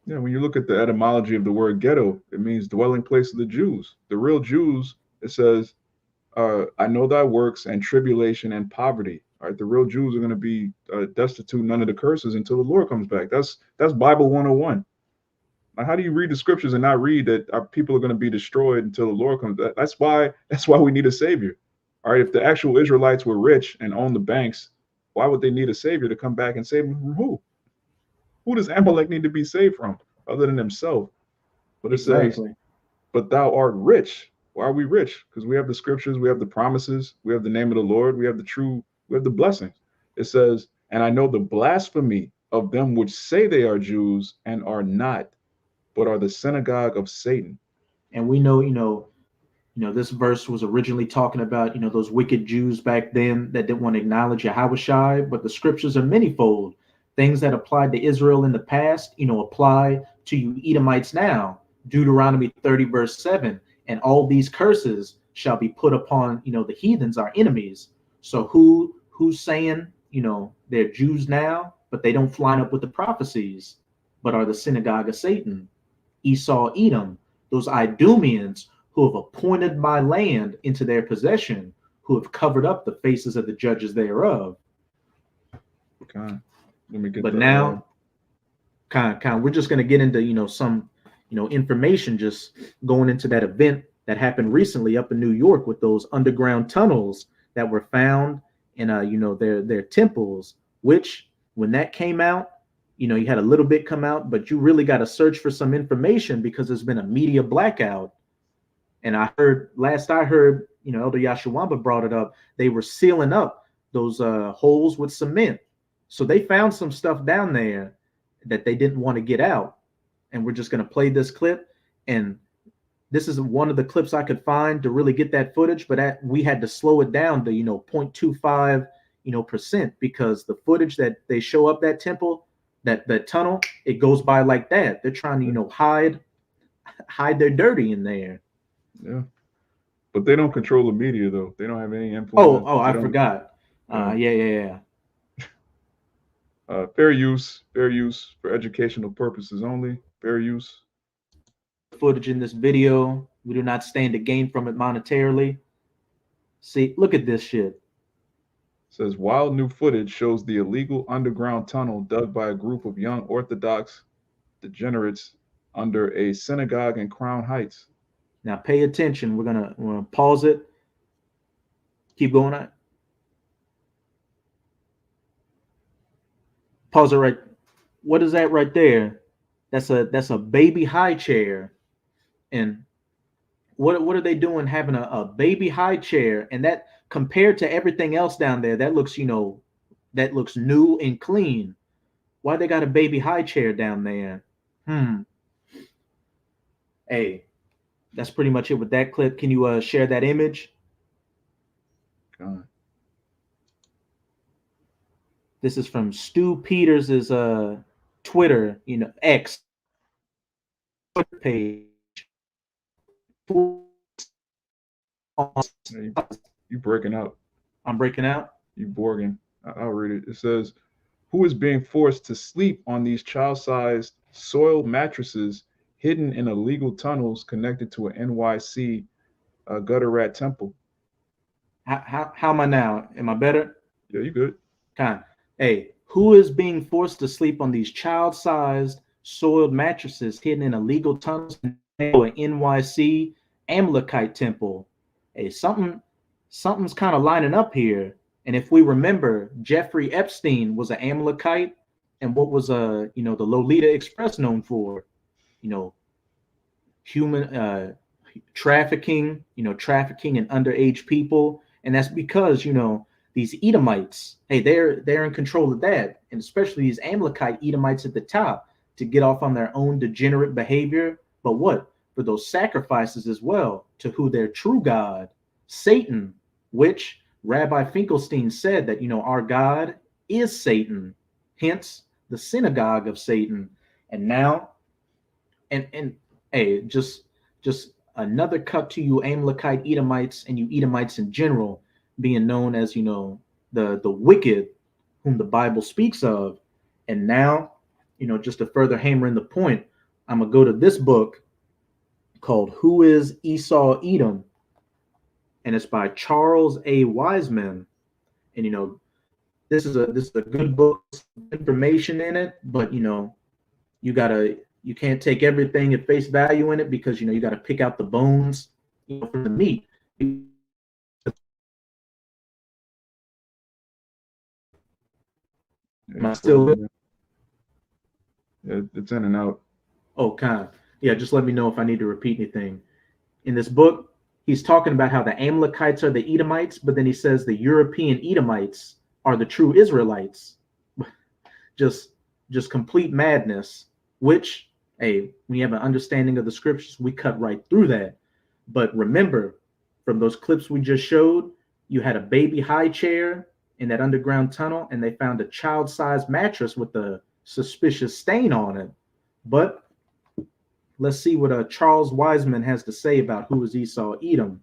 Speaker 1: Yeah, when you look at the etymology of the word ghetto, it means dwelling place of the Jews. The real Jews, it says, I know thy works and tribulation and poverty. All right, the real Jews are going to be destitute, none of the curses until the Lord comes back. That's Bible 101. Now, how do you read the scriptures and not read that our people are going to be destroyed until the Lord comes back? That's why we need a savior. All right, if the actual Israelites were rich and owned the banks, why would they need a savior to come back and save them from who? Who does Amalek need to be saved from other than himself? But it says, but thou art rich. Why are we rich? Because we have the scriptures, we have the promises, we have the name of the Lord, we have the blessings. It says, and I know the blasphemy of them which say they are Jews and are not, but are the synagogue of Satan.
Speaker 2: And we know, this verse was originally talking about, those wicked Jews back then that didn't want to acknowledge Yahushua, but the scriptures are manifold. Things that applied to Israel in the past, apply to you Edomites now. Deuteronomy 30 verse 7, and all these curses shall be put upon, the heathens, our enemies. So who's saying, they're Jews now, but they don't line up with the prophecies, but are the synagogue of Satan? Esau, Edom, those Idumeans who have appointed my land into their possession, who have covered up the faces of the judges thereof.
Speaker 1: Okay. Let me get
Speaker 2: but now, we're just going to get into, some, information just going into that event that happened recently up in New York with those underground tunnels that were found in, their temples, which when that came out, you had a little bit come out, but you really got to search for some information because there's been a media blackout. And last I heard, Elder Yashawamba brought it up, they were sealing up those holes with cement. So they found some stuff down there that they didn't want to get out. And we're just going to play this clip. And this is one of the clips I could find to really get that footage, but we had to slow it down to, 0.25, percent, because the footage that they show up that temple, that tunnel, it goes by like that. They're trying to, hide their dirty in there.
Speaker 1: Yeah. But they don't control the media, though. They don't have any influence.
Speaker 2: I forgot. Yeah.
Speaker 1: Fair use for educational purposes only. Fair use.
Speaker 2: Footage in this video. We do not stand to gain from it monetarily. See, look at this shit.
Speaker 1: It says wild new footage shows the illegal underground tunnel dug by a group of young Orthodox degenerates under a synagogue in Crown Heights.
Speaker 2: Now pay attention. We're gonna pause it. Keep going on. Pause it right. What is that right there? That's a baby high chair. And what are they doing having a baby high chair? And that, compared to everything else down there, that looks, that looks new and clean. Why they got a baby high chair down there? Hey, that's pretty much it with that clip. Can you share that image?
Speaker 1: God.
Speaker 2: This is from Stu Peters' Twitter, X page.
Speaker 1: You breaking out.
Speaker 2: I'm breaking out.
Speaker 1: You borging. I'll read it. It says, who is being forced to sleep on these child-sized soiled mattresses hidden in illegal tunnels connected to an NYC gutter rat temple?
Speaker 2: How am I now? Am I better?
Speaker 1: Yeah, you good.
Speaker 2: Hey, who is being forced to sleep on these child-sized soiled mattresses hidden in illegal tunnels in an NYC Amalekite temple? Hey, something's kind of lining up here. And if we remember, Jeffrey Epstein was an Amalekite, and what was the Lolita Express known for? Human trafficking, trafficking in underage people. And that's because, these Edomites, hey, they're in control of that, and especially these Amalekite Edomites at the top to get off on their own degenerate behavior. But what? For those sacrifices as well to who their true God, Satan, which Rabbi Finkelstein said that, our God is Satan, hence the synagogue of Satan. And now, and hey, just another cut to you Amalekite Edomites and you Edomites in general, being known as, the wicked whom the Bible speaks of. And now, just to further hammer in the point, I'm gonna go to this book called Who is Esau Edom? And it's by Charles A. Wiseman. And this is a good book, information in it, but you can't take everything at face value in it, because you got to pick out the bones from the meat. Am I still good?
Speaker 1: Yeah, it's in and out.
Speaker 2: Oh, kind of. Yeah, just let me know if I need to repeat anything. In this book, he's talking about how the Amalekites are the Edomites, but then he says the European Edomites are the true Israelites. just complete madness, which, hey, when you have an understanding of the scriptures, we cut right through that. But remember, from those clips we just showed, you had a baby high chair in that underground tunnel, and they found a child-sized mattress with a suspicious stain on it. But let's see what Charles Wiseman has to say about who is Esau Edom.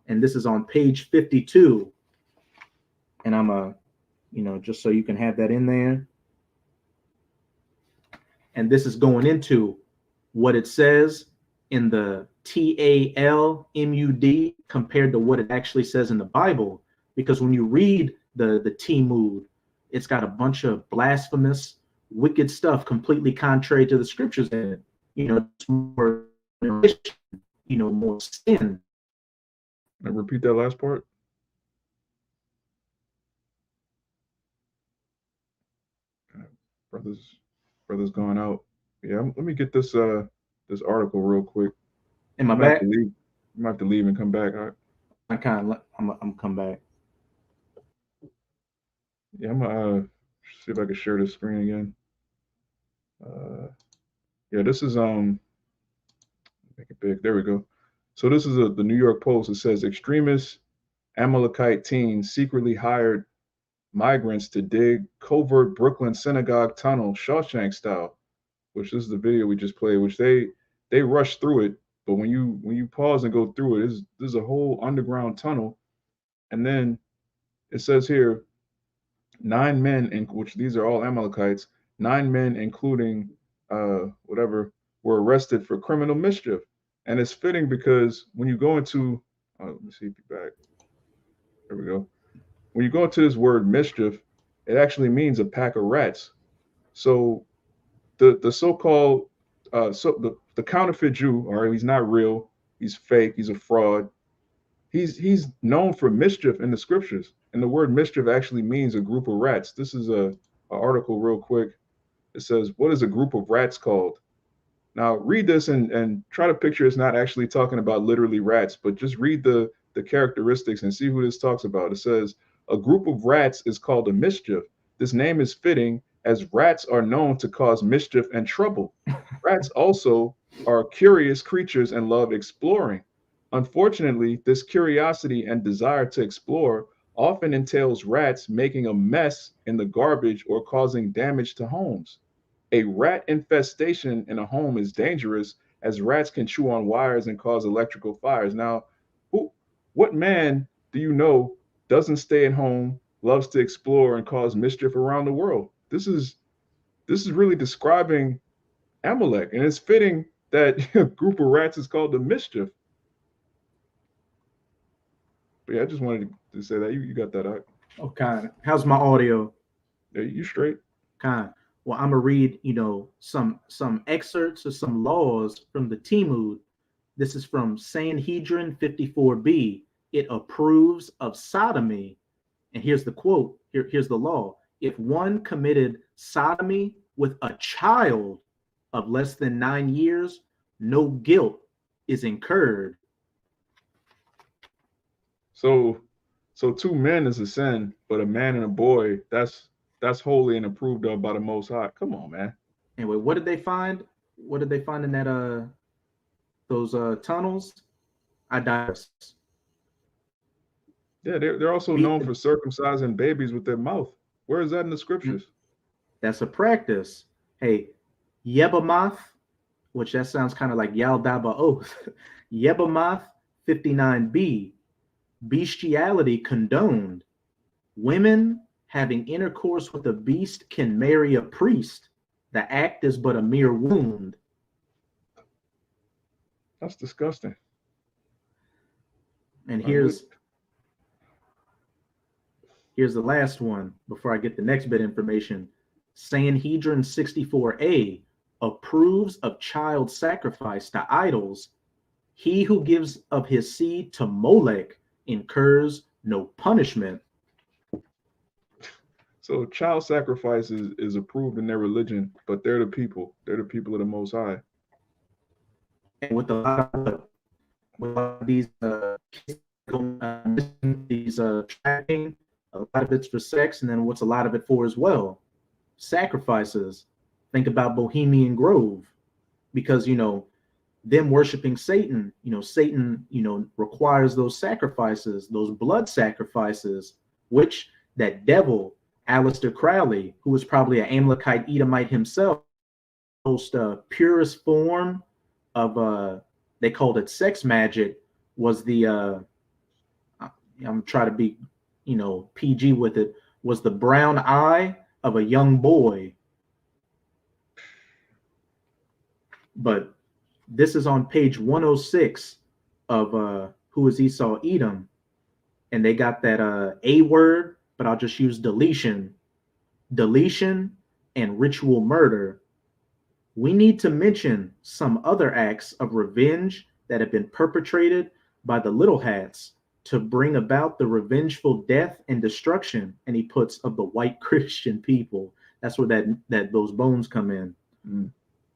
Speaker 2: And this is on page 52. And I'm just so you can have that in there. And this is going into what it says in the Talmud compared to what it actually says in the Bible. Because when you read the Talmud, it's got a bunch of blasphemous, wicked stuff completely contrary to the scriptures in it. It's more, more sin.
Speaker 1: Repeat that last part. Brothers going out. Yeah, let me get this this article real quick.
Speaker 2: Am I back?
Speaker 1: You might have to leave and come back. All right.
Speaker 2: I'm come back.
Speaker 1: Yeah, I'm gonna see if I can share the screen again. Yeah, this is make it big. There we go. So this is the New York Post. It says extremist Amalekite teens secretly hired migrants to dig covert Brooklyn synagogue tunnel, Shawshank style, which is the video we just played. Which they rushed through it, but when you pause and go through it, there's a whole underground tunnel, and then it says here 9 men, in which these are all Amalekites, 9 men, including whatever, were arrested for criminal mischief. And it's fitting because when you go into, let me see if you're back. There we go. When you go into this word mischief, it actually means a pack of rats. So the so-called the counterfeit Jew, all right, he's not real, he's fake, he's a fraud. He's known for mischief in the scriptures, and the word mischief actually means a group of rats. This is a article real quick. It says, "What is a group of rats called?" Now read this and try to picture it's not actually talking about literally rats, but just read the characteristics and see who this talks about. It says, "A group of rats is called a mischief. This name is fitting, as rats are known to cause mischief and trouble. Rats also are curious creatures and love exploring. Unfortunately, this curiosity and desire to explore often entails rats making a mess in the garbage or causing damage to homes. A rat infestation in a home is dangerous, as rats can chew on wires and cause electrical fires." Now, what man do you know doesn't stay at home, loves to explore, and cause mischief around the world? This is really describing Amalek, and it's fitting that a group of rats is called the mischief. But yeah, I just wanted to say that you got that out.
Speaker 2: Okay, how's my audio?
Speaker 1: Yeah, you straight.
Speaker 2: Kind. Well, I'm gonna read, some excerpts of some laws from the Talmud. This is from Sanhedrin 54b. It approves of sodomy, and here's the quote. Here's the law: if one committed sodomy with a child of less than 9 years, no guilt is incurred.
Speaker 1: So So two men is a sin, but a man and a boy, that's holy and approved of by the Most High. Come on, man.
Speaker 2: Anyway, what did they find? What did they find in that those tunnels? Idolaters.
Speaker 1: Yeah, they're also known for circumcising babies with their mouth. Where is that in the scriptures?
Speaker 2: That's a practice. Hey, Yebamath, which that sounds kind of like Yaldaba Oath. Yebamath 59b, bestiality condoned. Women having intercourse with a beast can marry a priest. The act is but a mere wound.
Speaker 1: That's disgusting.
Speaker 2: And here's the last one before I get the next bit of information. Sanhedrin 64a approves of child sacrifice to idols. He who gives of his seed to Molech incurs no punishment.
Speaker 1: So child sacrifice is approved in their religion, but they're the people. They're the people of the Most High.
Speaker 2: And with a lot of these tracking, a lot of it's for sex, and then what's a lot of it for as well? Sacrifices. Think about Bohemian Grove, because them worshiping Satan, Satan, requires those sacrifices, those blood sacrifices, which that devil, Aleister Crowley, who was probably an Amalekite Edomite himself, most purest form of they called it sex magic, was the I'm trying to be PG with it, was the brown eye of a young boy. But this is on page 106 of Who is Esau Edom, and they got that A word, but I'll just use deletion and ritual murder. We need to mention some other acts of revenge that have been perpetrated by the Little Hats to bring about the revengeful death and destruction, and he puts, of the white Christian people. That's where that those bones come in.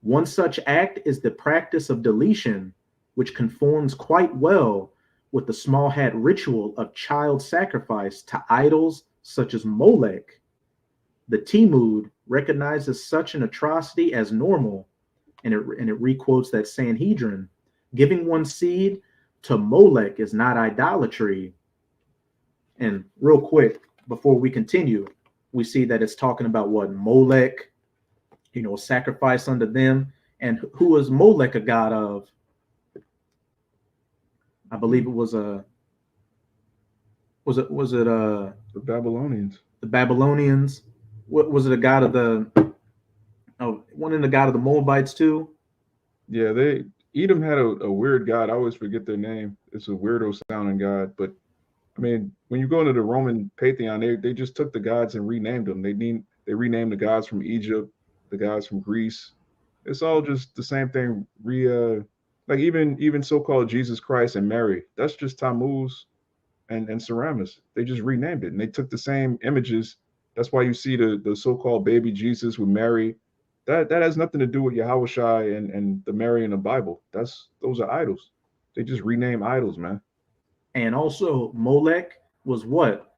Speaker 2: One such act is the practice of deletion, which conforms quite well with the small hat ritual of child sacrifice to idols such as Molech. The Talmud recognizes such an atrocity as normal, and it requotes that Sanhedrin. Giving one's seed to Molech is not idolatry. And real quick, before we continue, we see that it's talking about what? Molech, sacrifice unto them. And who is Molech a god of? I believe it was the
Speaker 1: Babylonians.
Speaker 2: The Babylonians. What was it, a god of wasn't the god of the Moabites too?
Speaker 1: Yeah, Edom had a weird god. I always forget their name. It's a weirdo sounding god. But I mean, when you go into the Roman pantheon, they just took the gods and renamed them. They renamed the gods from Egypt, the gods from Greece. It's all just the same thing. Like even so-called Jesus Christ and Mary, that's just Tammuz and Semiramis. They just renamed it, and they took the same images. That's why you see the so-called baby Jesus with Mary. That has nothing to do with Yahushua and the Mary in the Bible. Those are idols. They just rename idols, man.
Speaker 2: And also Molech was what?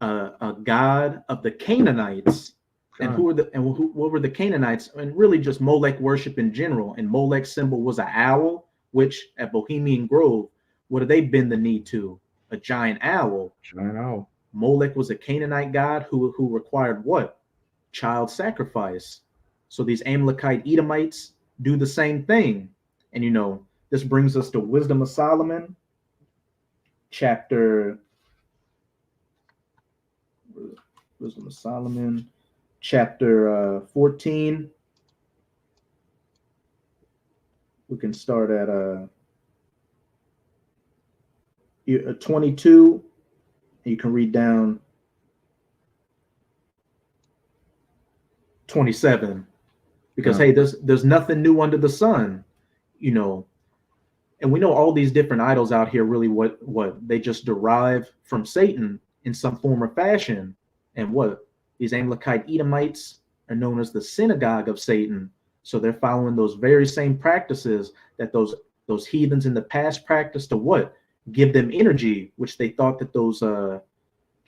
Speaker 2: A god of the Canaanites. And what were the Canaanites? And really just Molech worship in general. And Molech's symbol was an owl, which at Bohemian Grove, what do they bend the knee to? A giant owl.
Speaker 1: Giant owl.
Speaker 2: Molech was a Canaanite god who required what? Child sacrifice. So these Amalekite Edomites do the same thing. And this brings us to Wisdom of Solomon, chapter 14. We can start at 22. You can read down 27, because hey, there's nothing new under the sun, and we know all these different idols out here really what they just derive from Satan in some form or fashion. And what these Amalekite Edomites are known as the synagogue of Satan, so they're following those very same practices that those heathens in the past practiced to what? Give them energy, which they thought that those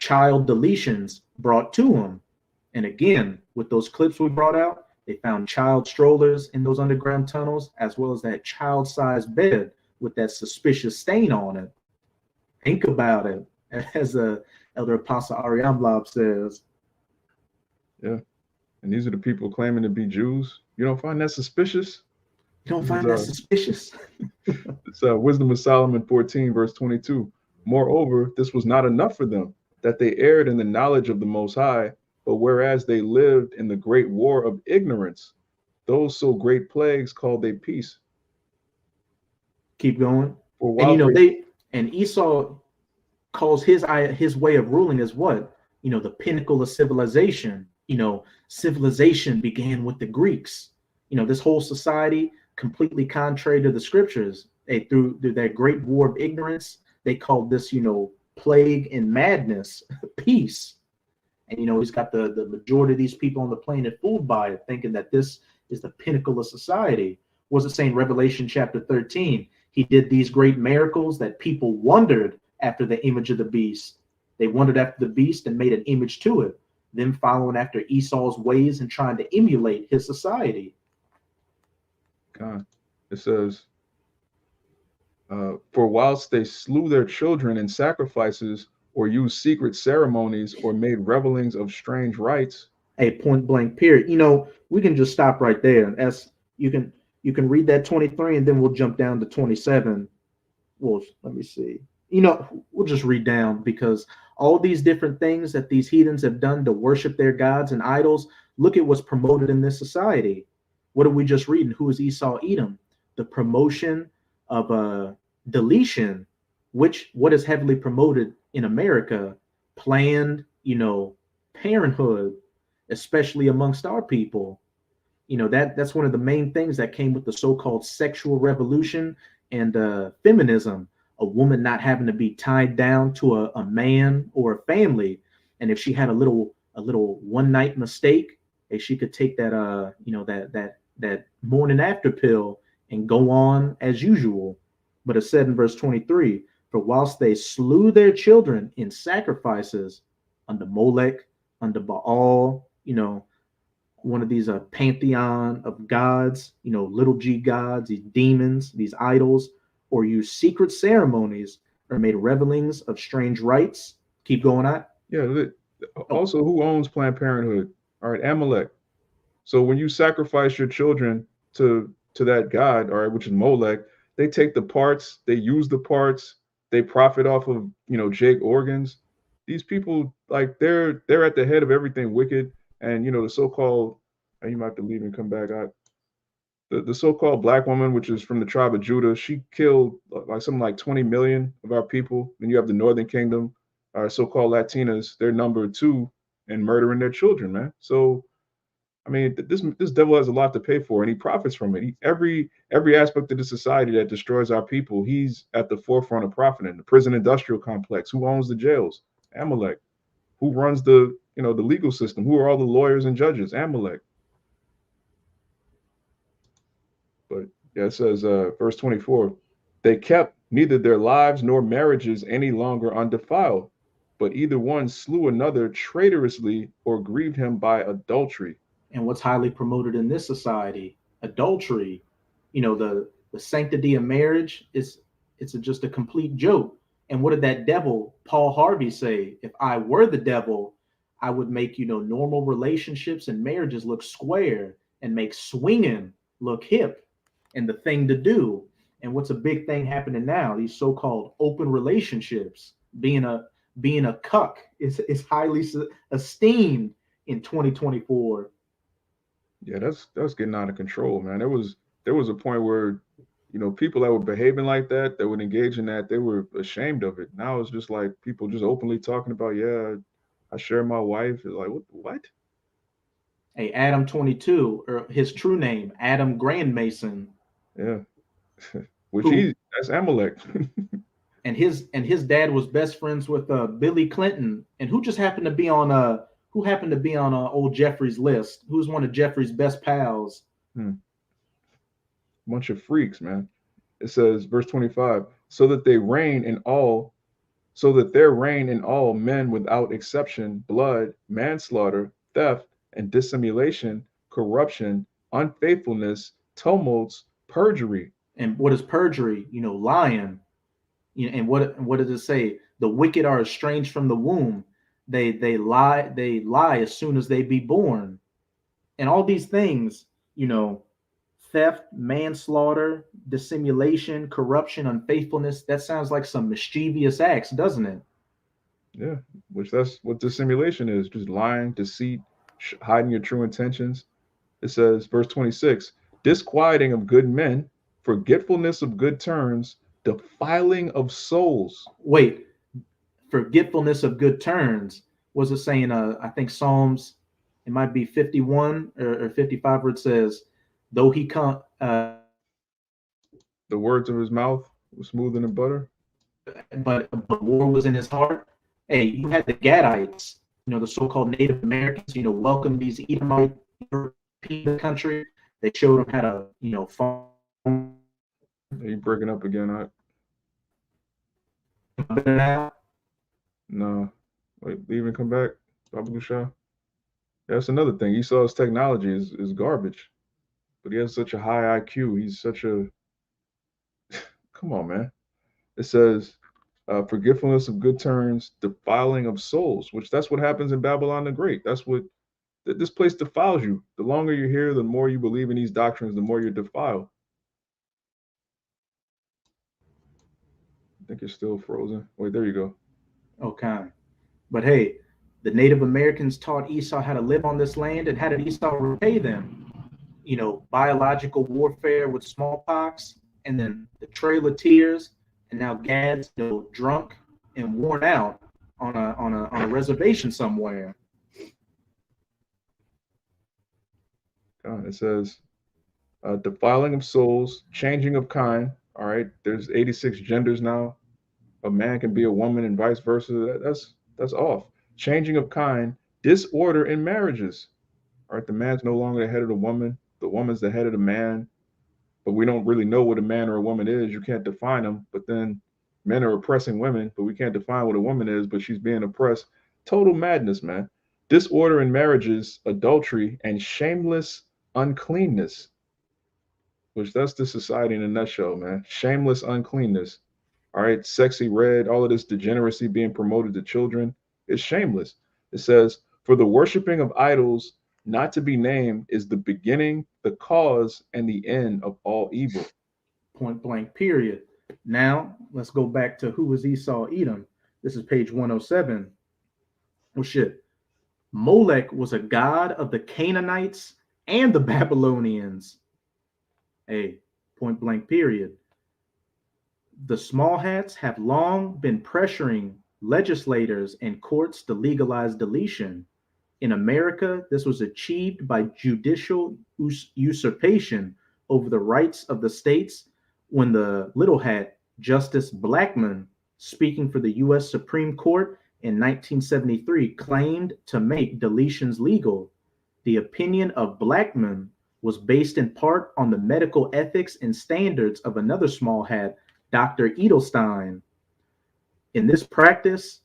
Speaker 2: child deletions brought to them. And again, with those clips we brought out, they found child strollers in those underground tunnels, as well as that child-sized bed with that suspicious stain on it. Think about it, as Elder Apostle Ari Amblab says.
Speaker 1: Yeah. And these are the people claiming to be Jews. You don't find that suspicious?
Speaker 2: You don't find that suspicious?
Speaker 1: It's Wisdom of Solomon 14, verse 22. Moreover, this was not enough for them, that they erred in the knowledge of the Most High, but whereas they lived in the great war of ignorance, those so great plagues called they peace.
Speaker 2: Keep going. And Esau calls his way of ruling as what? The pinnacle of civilization. Civilization began with the Greeks. This whole society, completely contrary to the scriptures, through that great war of ignorance, they called this, plague and madness, peace. And, he's got the majority of these people on the planet fooled by it, thinking that this is the pinnacle of society. Was it saying Revelation chapter 13? He did these great miracles that people wondered after the image of the beast. They wondered after the beast and made an image to it, them following after Esau's ways and trying to emulate his society.
Speaker 1: God, it says, for whilst they slew their children in sacrifices, or used secret ceremonies, or made revelings of strange rites.
Speaker 2: A point blank period. We can just stop right there. As you can read that 23, and then we'll jump down to 27. Well, let me see. We'll just read down, because all these different things that these heathens have done to worship their gods and idols, look at what's promoted in this society. What are we just reading? Who is Esau Edom? The promotion of deletion, what is heavily promoted in America? Planned, parenthood, especially amongst our people. That's one of the main things that came with the so-called sexual revolution and feminism. A woman not having to be tied down to a man or a family, and if she had a little one night mistake, she could take that that morning after pill and go on as usual. But it said in verse 23, for whilst they slew their children in sacrifices unto Molech, unto Baal, one of these pantheon of gods, little g gods, these demons, these idols, or use secret ceremonies, or made revelings of strange rites. Keep going on.
Speaker 1: Yeah. Also, who owns Planned Parenthood? All right, Amalek. So when you sacrifice your children to that god, all right, which is Molech, they take the parts, they use the parts, they profit off of Jake organs. These people, like, they're at the head of everything wicked. And the so-called, you might have to leave and come back. The so-called black woman, which is from the tribe of Judah, she killed something like 20 million of our people. Then you have the Northern Kingdom, our so-called Latinas. They're number 2 in murdering their children, man. So, I mean, this devil has a lot to pay for, and he profits from it. Every aspect of the society that destroys our people, he's at the forefront of profiting. The prison industrial complex. Who owns the jails? Amalek. Who runs the legal system? Who are all the lawyers and judges? Amalek. But yeah, it says, verse 24, they kept neither their lives nor marriages any longer undefiled, but either one slew another traitorously or grieved him by adultery.
Speaker 2: And what's highly promoted in this society? Adultery. The sanctity of marriage it's just a complete joke. And what did that devil Paul Harvey say? If I were the devil, I would make normal relationships and marriages look square, and make swinging look hip and the thing to do. And what's a big thing happening now? These so-called open relationships. Being a cuck is highly esteemed in 2024.
Speaker 1: Yeah, that's getting out of control, man. There was a point where people that were behaving like that would engage in that, they were ashamed of it. Now it's just like people just openly talking about, yeah, I share my wife. It's like, what?
Speaker 2: Hey, Adam 22, or his true name, Adam Grandmason.
Speaker 1: Yeah. That's Amalek.
Speaker 2: and his dad was best friends with Billy Clinton, and who happened to be on old Jeffrey's list? Who's one of Jeffrey's best pals?
Speaker 1: Bunch of freaks, man. It says, verse 25, so that they reign in all so that there reign in all men without exception blood, manslaughter, theft, and dissimulation, corruption, unfaithfulness, tumults, perjury.
Speaker 2: And what is perjury? Lying. And what does it say? The wicked are estranged from the womb. They lie as soon as they be born. And all these things, theft, manslaughter, dissimulation, corruption, unfaithfulness, that sounds like some mischievous acts, doesn't it?
Speaker 1: Yeah, which that's what dissimulation is, just lying, deceit, hiding your true intentions. It says, verse 26, disquieting of good men, forgetfulness of good turns, defiling of souls.
Speaker 2: Wait, forgetfulness of good turns. Was it saying, I think Psalms, it might be 51 or 55, where it says, though he come,
Speaker 1: The words of his mouth were smoother than butter.
Speaker 2: but war was in his heart. Hey, you had the Gadites, the so-called Native Americans, welcome these Edomite European country. They showed them how to, farm.
Speaker 1: Are you breaking up again? No. Wait, leave and come back. Babu Shah. That's another thing. Esau's technology is garbage. But he has such a high IQ. He's such a come on, man. It says forgetfulness of good turns, defiling of souls, which that's what happens in Babylon the Great. That's what this place defiles you. The longer you're here, the more you believe in these doctrines, the more you're defiled. I think you're still frozen. Wait, there you go.
Speaker 2: Okay. But hey, the Native Americans taught Esau how to live on this land, and how did Esau repay them? Biological warfare with smallpox, and then the Trail of Tears, and now Gad's drunk and worn out on a reservation somewhere.
Speaker 1: It says defiling of souls, changing of kind. All right, there's 86 genders now. A man can be a woman and vice versa. That's off. Changing of kind, disorder in marriages. All right, the man's no longer the head of the woman. The woman's the head of the man. But we don't really know what a man or a woman is. You can't define them. But then men are oppressing women, but we can't define what a woman is, but she's being oppressed. Total madness, man. Disorder in marriages, adultery, and shameless uncleanness. Which that's the society in a nutshell, man. Shameless uncleanness. All right, sexy red, all of this degeneracy being promoted to children is shameless. It says, for the worshiping of idols not to be named is the beginning, the cause, and the end of all evil.
Speaker 2: Point blank, period. Now, let's go back to who was Esau Edom. This is page 107. Oh, shit. Molech was a god of the Canaanites and the Babylonians. Hey, point blank, period. The small hats have long been pressuring legislators and courts to legalize deletion. In America, this was achieved by judicial usurpation over the rights of the states when the little hat, Justice Blackmun, speaking for the U.S. Supreme Court in 1973, claimed to make deletions legal. The opinion of Blackmun was based in part on the medical ethics and standards of another small hat, Dr. Edelstein. In this practice,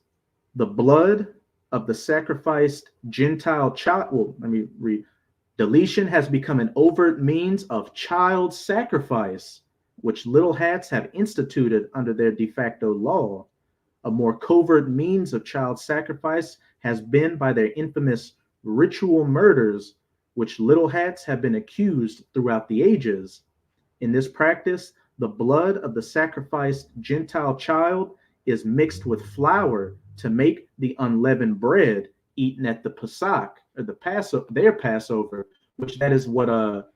Speaker 2: the blood of the sacrificed Gentile child, deletion has become an overt means of child sacrifice, which little hats have instituted under their de facto law. A more covert means of child sacrifice has been by their infamous ritual murders, which little hats have been accused throughout the ages. In this practice, the blood of the sacrificed Gentile child is mixed with flour to make the unleavened bread eaten at the Pesach, or the Passover, their Passover, which that is what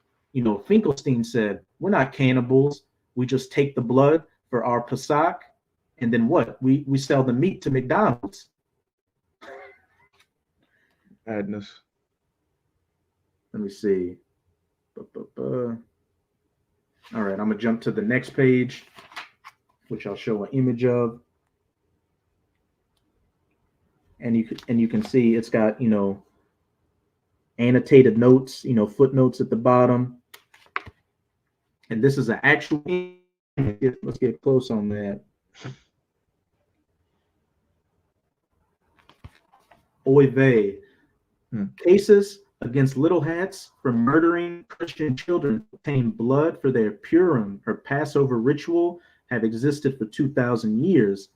Speaker 2: Finkelstein said. We're not cannibals. We just take the blood for our Pesach, and then what? We sell the meat to McDonald's.
Speaker 1: Madness.
Speaker 2: Let me see. All right, I'm gonna jump to the next page, which I'll show an image of. And you can see it's got, annotated notes, footnotes at the bottom. And this is an actual image. Let's get close on that. oy vey.
Speaker 1: Hmm.
Speaker 2: Cases against little hats for murdering Christian children to obtain blood for their Purim or Passover ritual have existed for 2,000 years.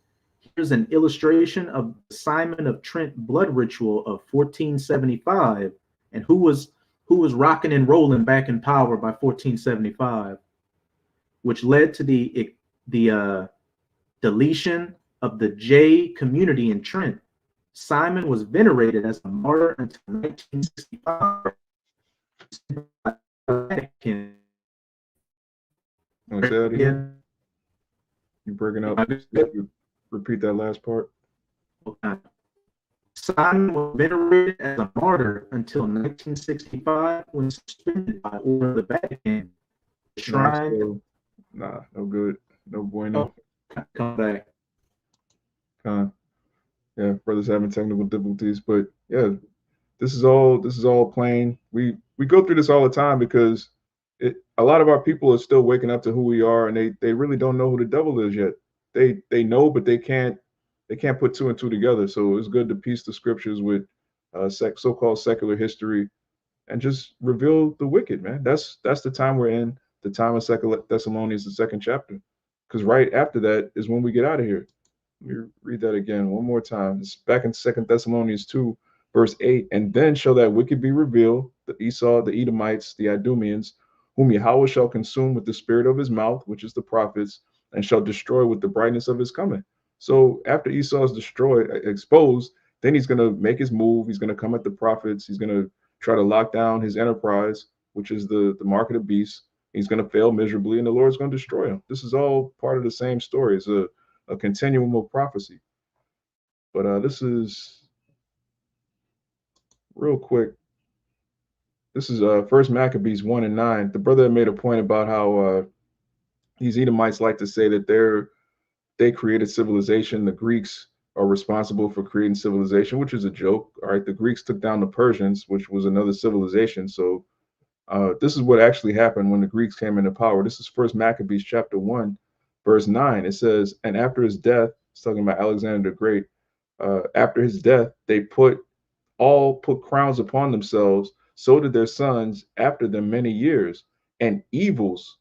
Speaker 2: Here's an illustration of the Simon of Trent blood ritual of 1475, and who was rocking and rolling back in power by 1475, which led to the deletion of the J community in Trent. Simon was venerated as a martyr until 1965.
Speaker 1: Want to say that again? You're breaking up. Repeat that last part.
Speaker 2: Simon was venerated as a martyr until 1965 when suspended by order of the Vatican. The shrine.
Speaker 1: Nah, no good. No bueno.
Speaker 2: Oh, come back.
Speaker 1: Yeah, brothers having technical difficulties, but yeah, this is all plain. We go through this all the time because a lot of our people are still waking up to who we are, and they really don't know who the devil is yet. They know, but they can't put two and two together. So it's good to piece the scriptures with so-called secular history and just reveal the wicked, man. That's the time we're in, the time of 2 Thessalonians, the 2nd chapter, because right after that is when we get out of here. Let me read that again one more time. It's back in 2 Thessalonians 2, verse 8. And then shall that wicked be revealed, the Esau, the Edomites, the Idumeans, whom Yahweh shall consume with the spirit of his mouth, which is the prophets, and shall destroy with the brightness of his coming. So after Esau is destroyed, exposed, then he's going to make his move. He's going to come at the prophets. He's going to try to lock down his enterprise, which is the mark of the beast. He's going to fail miserably, and the Lord's going to destroy him. This is all part of the same story. It's a continuum of prophecy. But this is real quick. This is First Maccabees 1:9. The brother made a point about how these Edomites like to say that they created civilization. The Greeks are responsible for creating civilization, which is a joke. All right, the Greeks took down the Persians, which was another civilization. So this is what actually happened when the Greeks came into power. This is First Maccabees chapter 1, verse 9. It says, and after his death, it's talking about Alexander the Great. After his death, they put crowns upon themselves. So did their sons after them many years, and evils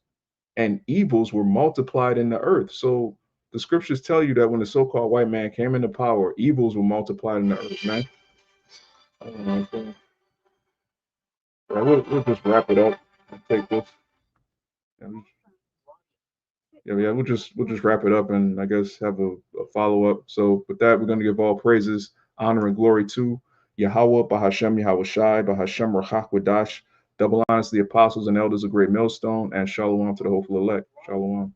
Speaker 1: were multiplied in the earth. So the scriptures tell you that when the so-called white man came into power, evils were multiplied in the earth, man. I don't know. Yeah, we'll just wrap it up and take this. Yeah, we'll just wrap it up and I guess have a follow-up. So with that, we're going to give all praises, honor, and glory to Yahweh, Bahashem, Yahweh Shai, Bahashem, Rachach, Wadash. Double honors to the apostles and elders of Great Millstone, and Shalom to the hopeful elect. Shalom.